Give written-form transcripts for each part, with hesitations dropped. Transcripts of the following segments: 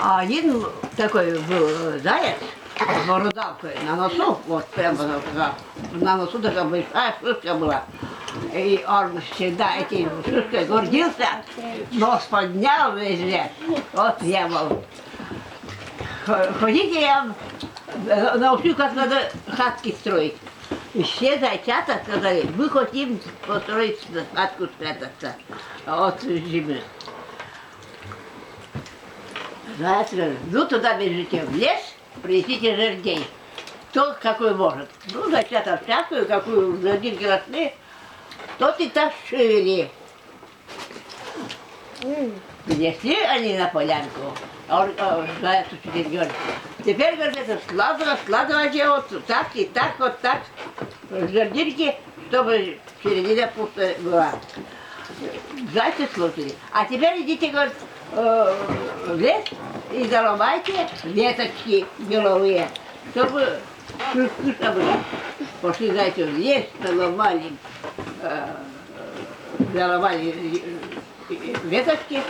А один такой был заяц с бородавкой на носу, вот прямо на носу такая большая шишка была. И он всегда этим шишкой гордился, нос поднял весь лес. Вот я был. Ходите, я научу, как надо хатки строить. И все зайчата сказали, мы хотим построить хатку, спрятаться от зимы. Заяц говорит, ну туда бежите в лес, принесите жердей. Кто какой может. Ну, зайчата всякую, какую жердинки нашли, тот и тащили. Принесли они на полянку. Заяц учитель говорит, теперь, говорит, это складывайте вот так и так, вот так, жердинки, чтобы середина пустая была. Зайцы слушали. А теперь идите, говорит, в лес и заломайте веточки беловые, чтобы вкусно было. Пошли зайцы в лес, заломали веточки,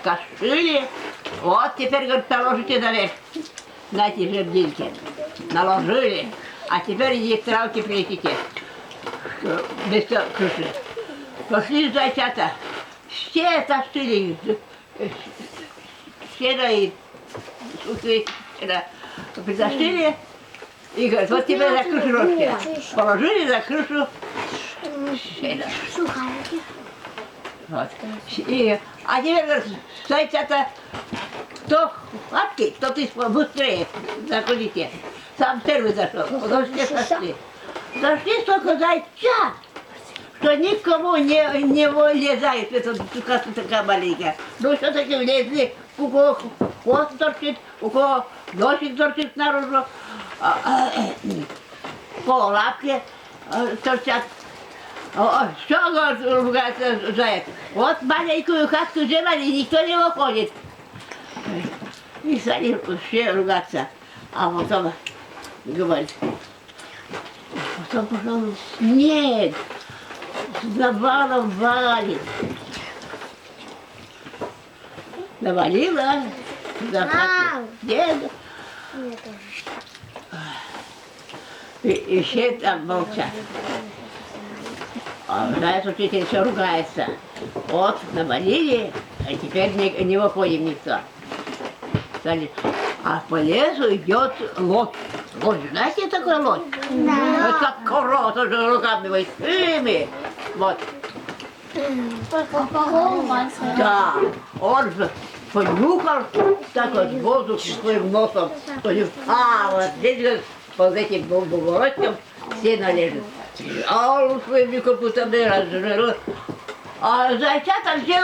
кашили. Вот теперь, говорит, наложите наверх на эти жердинки. Наложили. А теперь идите травки принесите вместо крыши. Пошли зайчата. Все тащили сено и сухие сено. Притащили и говорят, вот тебе за крышу рожки. Положили за крышу сено. Вот. А теперь, говорит, зайчата, кто хватки, тот быстрее заходите. Сам первый зашел, потому что все сошли. Зашли столько зайчат, что никому не вылезает, эта сука такая маленькая. Ну все-таки влезли, у кого хвост торчит, у кого носик торчит наружу, поллапки торчат. Что ругается заяц? Вот маленькую хатку сделали, никто не выходит. И стали все ругаться. А потом говорит, потом пошел снег, с завалом валит. Навалила, деда. И все там молчат. А заяц учитель все ругается. Вот, навалили, а теперь не выходим никто. А по лесу идет лось. Лось, знаете, такой лось? Да. Это как корова, тоже руками большими. Вот. Да, он же понюхал, так вот воздух своим носом. А вот здесь под этим бугорочком сено лежит. А он своими капутами разжирал. А зайчата все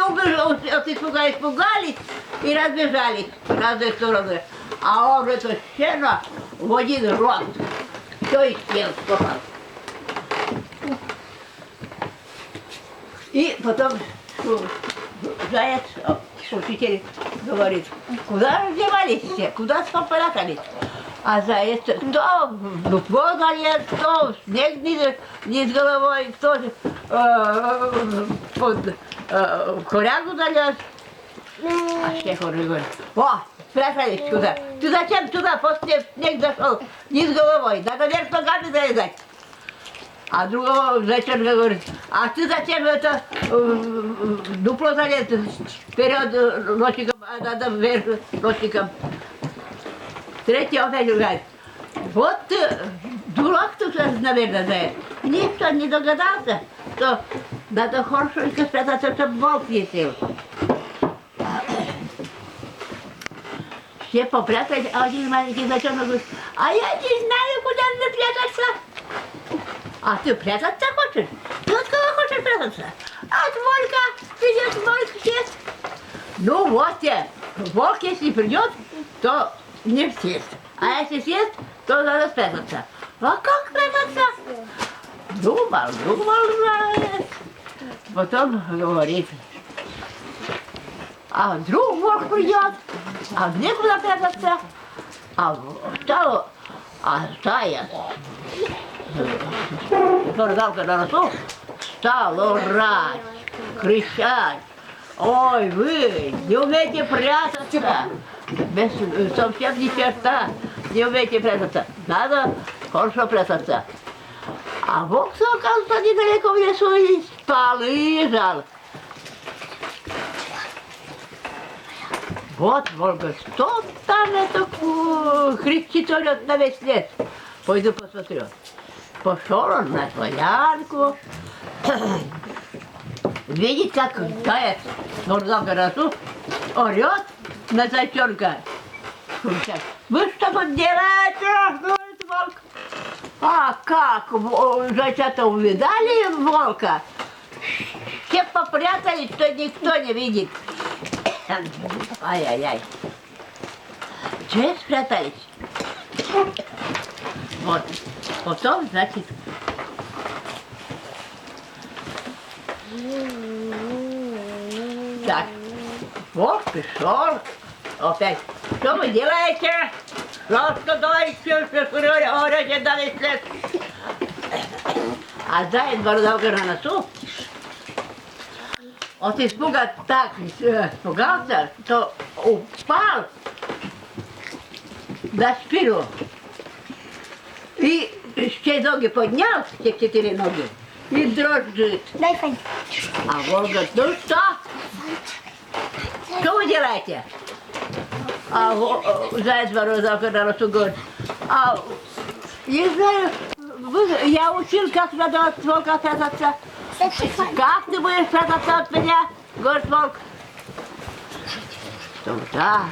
испугались и разбежались в разные стороны. А он это сено в один рост. Все и съел, попал. И потом заяц, учитель говорит, куда раздевались все, куда попрятались? А заяц, кто в дупло залез, кто в снег низ головой, кто под корягу залез. А все говорят, о, спрятались туда. Ты зачем туда, после снег зашел, низ головой, надо вверх ногами залезать. А другого зачем говорит, а ты зачем это дупло залез вперед носиком, а надо вверх носиком. Третий опять говорит, вот ты дурак тут, наверное, заяц. Никто не догадался, что надо хорошенько спрятаться, чтобы волк не съел. Все попрятались, а один маленький зайчонок говорит, а я не знаю, куда надо прятаться. А ты прятаться хочешь? Ты от кого хочешь прятаться? От волка. Придет волк съест. Ну вот тебе, волк если придет, то не съест. А если съест, то надо спрятаться. А как спрятаться? Думал, заяц. Потом говорит, а вдруг волк придет, а где куда прятаться? А заяц, бородавка на носу, стал орать, кричать. Ой, вы не умеете прятаться. совсем ни черта не умеете прятаться. Надо хорошо прятаться. А волк, оказывается, недалеко в лесу и спал, и лежал. Вот волк говорит, что там это кричит, орет на весь лес. Пойду посмотрю. Пошел он на полянку. Видит, как заяц в городу орет на зайчонка. Вы что тут делаете? Говорит волк. А как? Зайчата увидали волка? Все попрятались, что никто не видит. Ай-яй-яй. Чего спрятались? Вот. Потом, значит, так, волк пришел. Опять. Что вы делаете? Что давайте, орете на весь лес. А заяц бородавка на носу. От испуга так испугался, что упал на спину. И все ноги поднял, все 4 ноги, и дрожит. Дай фань. А волк говорит, ну что? Что вы делаете? А заяц бородавка на носу говорит, не знаю, я учил, как надо от волка прятаться. Как ты будешь прятаться от меня? Говорит волк. Что да?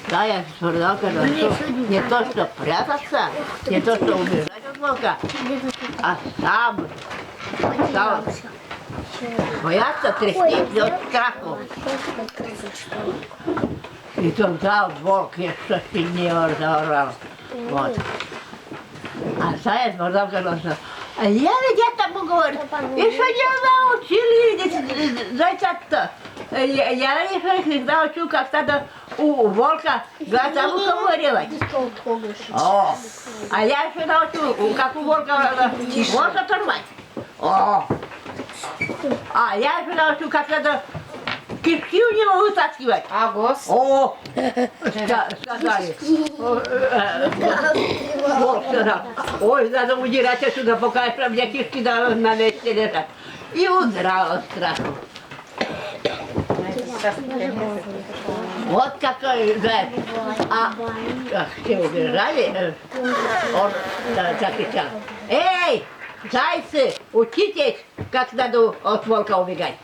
Да, я бородавка на носу. Не то, что прятаться, не то, что убежать от волка, а сам бояться, трястись от страху. И тогда волк еще сильнее заорал. Вот. А заяц бородавка на носу. А я ведь этому говорю, еще не научили зайца-то. Я еще их научу, как надо у волка глаза выковыривать. О, а я еще научу, как у волка волка оторвать. О, а я еще научу, как надо кишки у него вытаскивать. А, Господи. О, сказали. Волк сказал, ой, надо удирать отсюда, пока у меня кишки на месте лежат. И удрал от страху. Вот какой заяц. А все убежали, он закричал, эй, зайцы, учитесь, как надо от волка убегать.